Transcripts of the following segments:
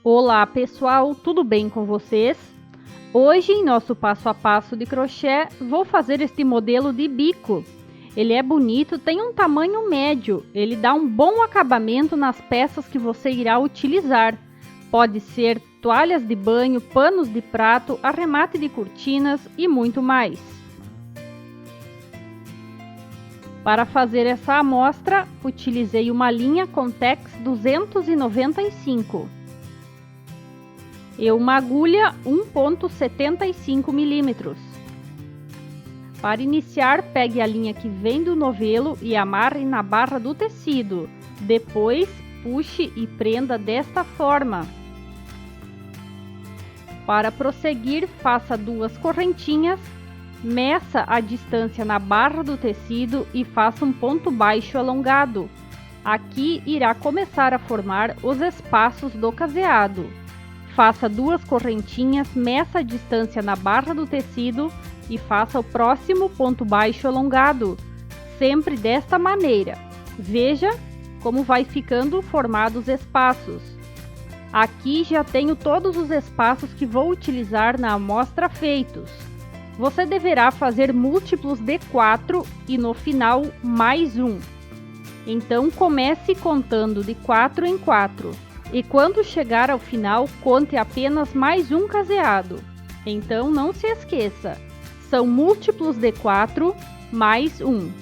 Olá pessoal, tudo bem com vocês? Hoje em nosso passo a passo de crochê vou fazer este modelo de bico. Ele é bonito, tem um tamanho médio, ele dá um bom acabamento nas peças que você irá utilizar. Pode ser toalhas de banho, panos de prato, arremate de cortinas e muito mais. Para fazer essa amostra, utilizei uma linha Contex 295. E uma agulha 1,75 mm. Para iniciar, pegue a linha que vem do novelo e amarre na barra do tecido. Depois, puxe e prenda desta forma. Para prosseguir, faça 2 correntinhas, meça a distância na barra do tecido e faça um ponto baixo alongado. Aqui irá começar a formar os espaços do caseado. Faça 2 correntinhas, meça a distância na barra do tecido e faça o próximo ponto baixo alongado, sempre desta maneira. Veja como vai ficando formados os espaços. Aqui já tenho todos os espaços que vou utilizar na amostra feitos. Você deverá fazer múltiplos de 4 e no final mais um. Então comece contando de 4 em 4. E quando chegar ao final, conte apenas mais um caseado. Então não se esqueça, são múltiplos de 4 mais 1.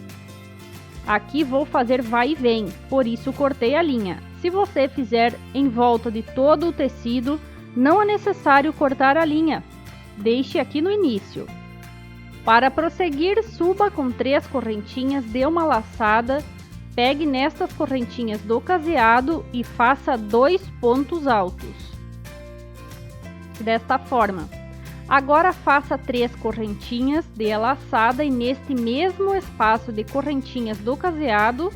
Aqui vou fazer vai e vem, por isso cortei a linha. Se você fizer em volta de todo o tecido, não é necessário cortar a linha. Deixe aqui no início. Para prosseguir, suba com 3 correntinhas, dê uma laçada. Pegue nestas correntinhas do caseado e faça 2 pontos altos. Desta forma. Agora faça 3 correntinhas, dê a laçada e neste mesmo espaço de correntinhas do caseado,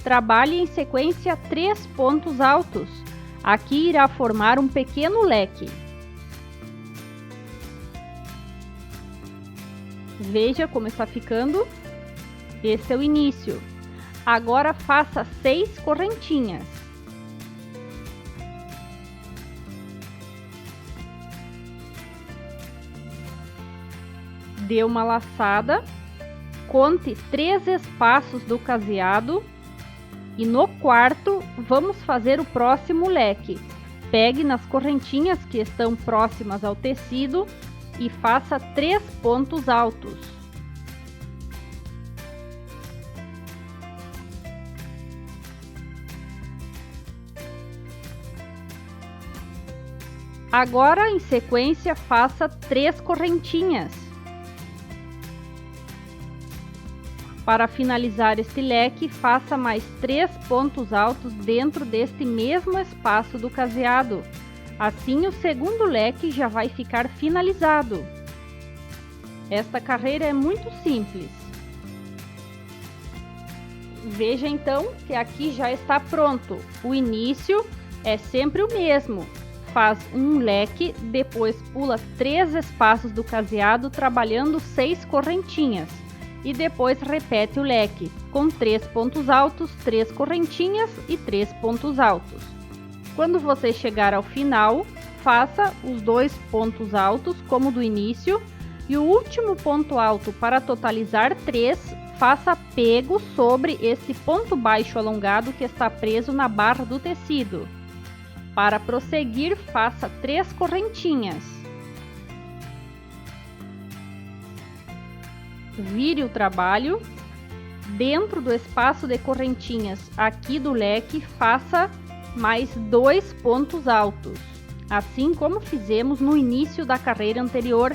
trabalhe em sequência 3 pontos altos. Aqui irá formar um pequeno leque. Veja como está ficando. Esse é o início. Agora faça 6 correntinhas. Dê uma laçada, conte 3 espaços do caseado e no quarto vamos fazer o próximo leque. Pegue nas correntinhas que estão próximas ao tecido e faça 3 pontos altos. Agora, em sequência, faça 3 correntinhas. Para finalizar este leque, faça mais 3 pontos altos dentro deste mesmo espaço do caseado. Assim, o segundo leque já vai ficar finalizado. Esta carreira é muito simples. Veja então que aqui já está pronto. O início é sempre o mesmo. Faz um leque, depois pula 3 espaços do caseado trabalhando 6 correntinhas e depois repete o leque com 3 pontos altos, 3 correntinhas e 3 pontos altos. Quando você chegar ao final, faça os 2 pontos altos como do início e o último ponto alto para totalizar 3, faça pego sobre esse ponto baixo alongado que está preso na barra do tecido. Para prosseguir, faça 3 correntinhas. Vire o trabalho. Dentro do espaço de correntinhas aqui do leque, faça mais 2 pontos altos, assim como fizemos no início da carreira anterior.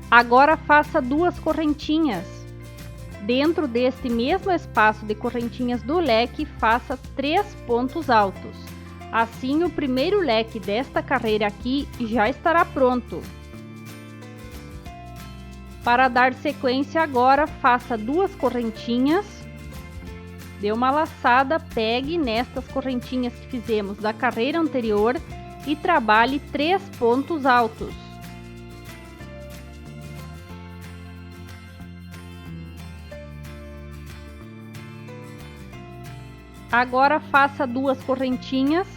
Agora faça 2 correntinhas. Dentro deste mesmo espaço de correntinhas do leque, faça 3 pontos altos. Assim, o primeiro leque desta carreira aqui já estará pronto. Para dar sequência agora, faça 2 correntinhas, dê uma laçada, pegue nestas correntinhas que fizemos da carreira anterior e trabalhe 3 pontos altos. Agora faça 2 correntinhas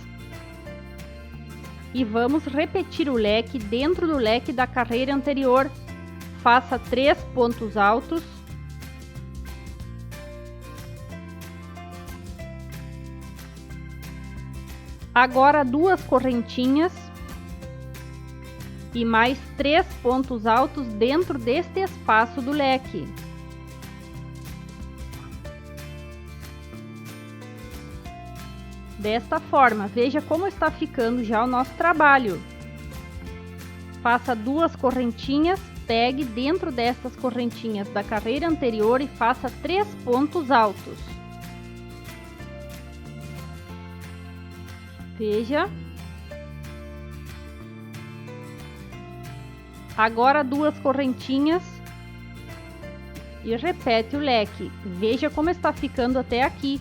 e vamos repetir o leque dentro do leque da carreira anterior. Faça 3 pontos altos. Agora 2 correntinhas e mais 3 pontos altos dentro deste espaço do leque. Desta forma, veja como está ficando já o nosso trabalho. Faça 2 correntinhas, pegue dentro dessas correntinhas da carreira anterior e faça 3 pontos altos. Veja. Agora 2 correntinhas e repete o leque. Veja como está ficando até aqui.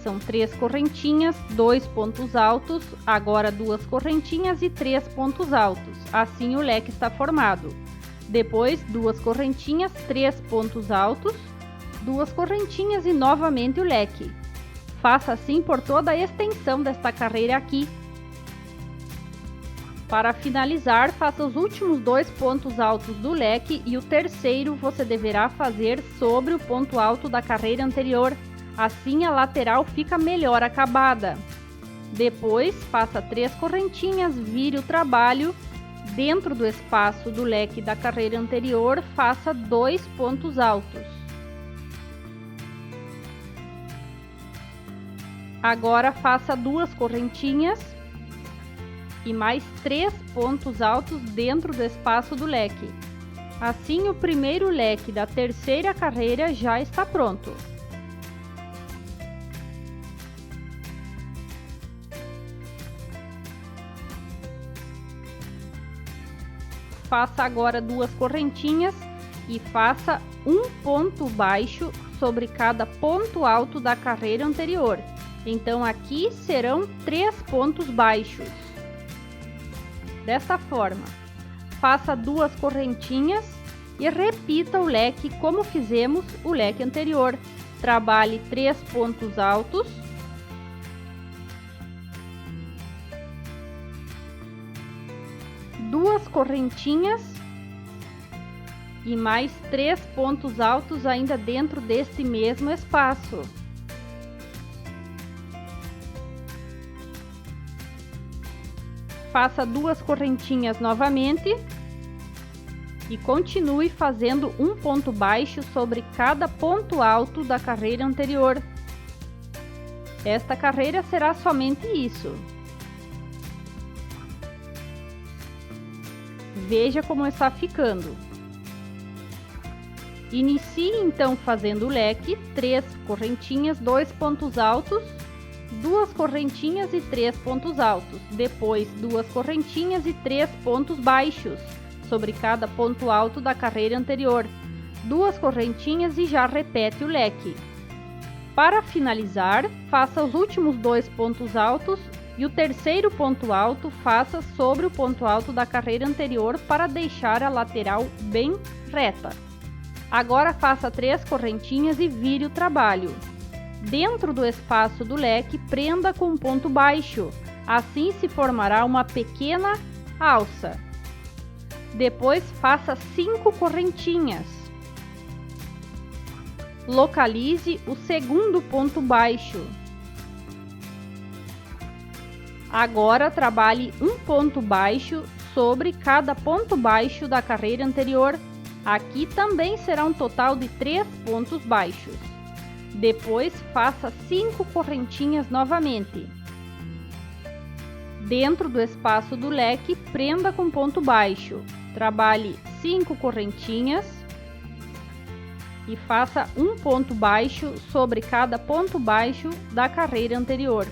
São 3 correntinhas, 2 pontos altos, agora 2 correntinhas e 3 pontos altos. Assim o leque está formado. Depois 2 correntinhas, 3 pontos altos, 2 correntinhas e novamente o leque. Faça assim por toda a extensão desta carreira aqui. Para finalizar, faça os últimos 2 pontos altos do leque e o terceiro você deverá fazer sobre o ponto alto da carreira anterior. Assim a lateral fica melhor acabada. Depois, faça 3 correntinhas, vire o trabalho. Dentro do espaço do leque da carreira anterior, faça 2 pontos altos. Agora faça 2 correntinhas e mais 3 pontos altos dentro do espaço do leque. Assim, o primeiro leque da terceira carreira já está pronto. Faça agora 2 correntinhas e faça um ponto baixo sobre cada ponto alto da carreira anterior. Então aqui serão 3 pontos baixos. Desta forma, faça 2 correntinhas e repita o leque como fizemos o leque anterior. Trabalhe 3 pontos altos. Duas correntinhas e mais 3 pontos altos ainda dentro deste mesmo espaço. Faça 2 correntinhas novamente e continue fazendo um ponto baixo sobre cada ponto alto da carreira anterior. Esta carreira será somente isso. Veja como está ficando. Inicie então fazendo o leque, 3 correntinhas, 2 pontos altos, 2 correntinhas e 3 pontos altos. Depois 2 correntinhas e 3 pontos baixos sobre cada ponto alto da carreira anterior. 2 correntinhas e já repete o leque. Para finalizar, faça os últimos 2 pontos altos e o terceiro ponto alto faça sobre o ponto alto da carreira anterior para deixar a lateral bem reta. Agora faça 3 correntinhas e vire o trabalho. Dentro do espaço do leque, prenda com um ponto baixo. Assim se formará uma pequena alça. Depois faça 5 correntinhas. Localize o segundo ponto baixo. Agora trabalhe um ponto baixo sobre cada ponto baixo da carreira anterior. Aqui também será um total de 3 pontos baixos. Depois faça 5 correntinhas novamente. Dentro do espaço do leque, prenda com ponto baixo. Trabalhe 5 correntinhas e faça um ponto baixo sobre cada ponto baixo da carreira anterior.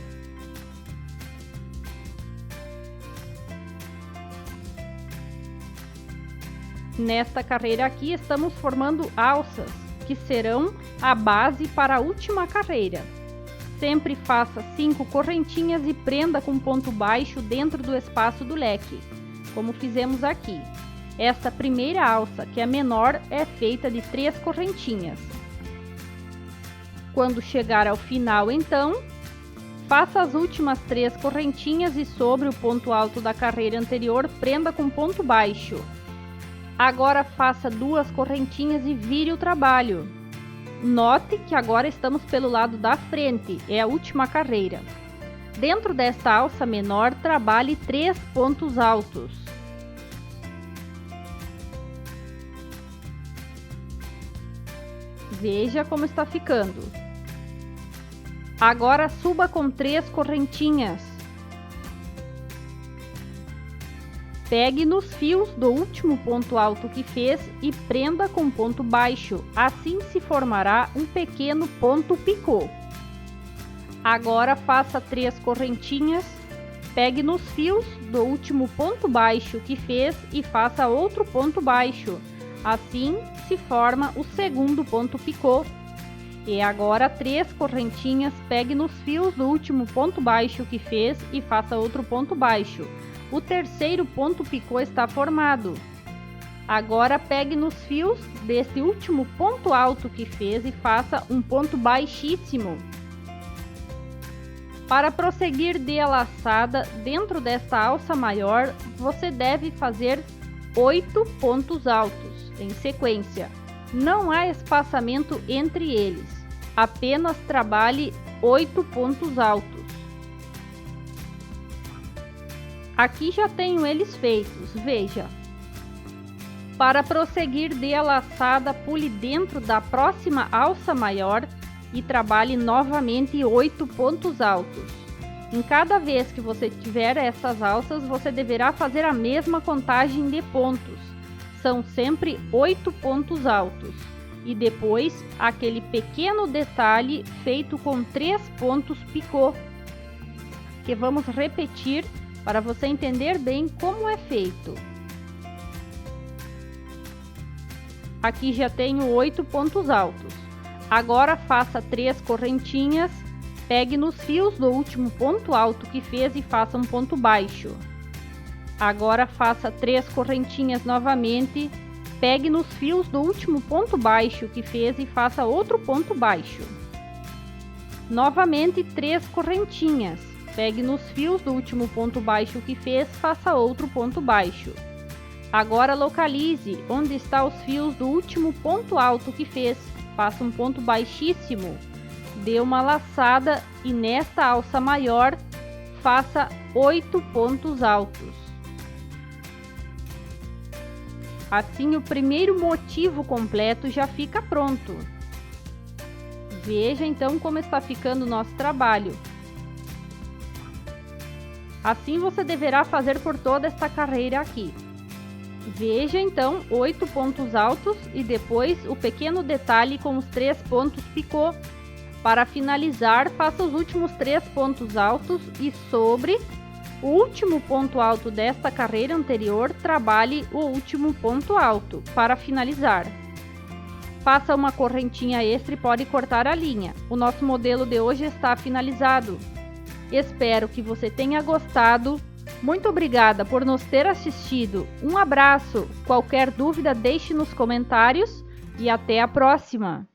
Nesta carreira aqui estamos formando alças, que serão a base para a última carreira. Sempre faça 5 correntinhas e prenda com ponto baixo dentro do espaço do leque, como fizemos aqui. Esta primeira alça, que é menor, é feita de 3 correntinhas. Quando chegar ao final, então, Faça as últimas 3 correntinhas e sobre o ponto alto da carreira anterior, prenda com ponto baixo. Agora faça 2 correntinhas e vire o trabalho. Note que agora estamos pelo lado da frente, é a última carreira. Dentro desta alça menor, trabalhe 3 pontos altos. Veja como está ficando. Agora suba com 3 correntinhas. Pegue nos fios do último ponto alto que fez e prenda com ponto baixo, assim se formará um pequeno ponto picô. Agora faça 3 correntinhas, pegue nos fios do último ponto baixo que fez e faça outro ponto baixo, assim se forma o segundo ponto picô. E agora 3 correntinhas, pegue nos fios do último ponto baixo que fez e faça outro ponto baixo. O terceiro ponto picô está formado. Agora pegue nos fios desse último ponto alto que fez e faça um ponto baixíssimo. Para prosseguir de laçada dentro desta alça maior, você deve fazer 8 pontos altos em sequência. Não há espaçamento entre eles, apenas trabalhe 8 pontos altos. Aqui já tenho eles feitos, veja. Para prosseguir de laçada, pule dentro da próxima alça maior e trabalhe novamente 8 pontos altos. Em cada vez que você tiver essas alças, você deverá fazer a mesma contagem de pontos. São sempre 8 pontos altos. E depois, aquele pequeno detalhe feito com 3 pontos picô, que vamos repetir para você entender bem como é feito. Aqui já tenho 8 pontos altos. Agora faça 3 correntinhas, pegue nos fios do último ponto alto que fez e faça um ponto baixo. Agora faça 3 correntinhas novamente, pegue nos fios do último ponto baixo que fez e faça outro ponto baixo. Novamente 3 correntinhas, pegue nos fios do último ponto baixo que fez, faça outro ponto baixo. Agora localize onde estão os fios do último ponto alto que fez, faça um ponto baixíssimo, dê uma laçada e nesta alça maior faça 8 pontos altos. Assim o primeiro motivo completo já fica pronto. Veja então como está ficando o nosso trabalho. Assim você deverá fazer por toda esta carreira aqui. Veja então 8 pontos altos e depois o pequeno detalhe com os 3 pontos picô. Para finalizar, faça os últimos 3 pontos altos e sobre o último ponto alto desta carreira anterior, trabalhe o último ponto alto para finalizar. Faça uma correntinha extra e pode cortar a linha. O nosso modelo de hoje está finalizado. Espero que você tenha gostado. Muito obrigada por nos ter assistido. Um abraço. Qualquer dúvida, deixe nos comentários e até a próxima.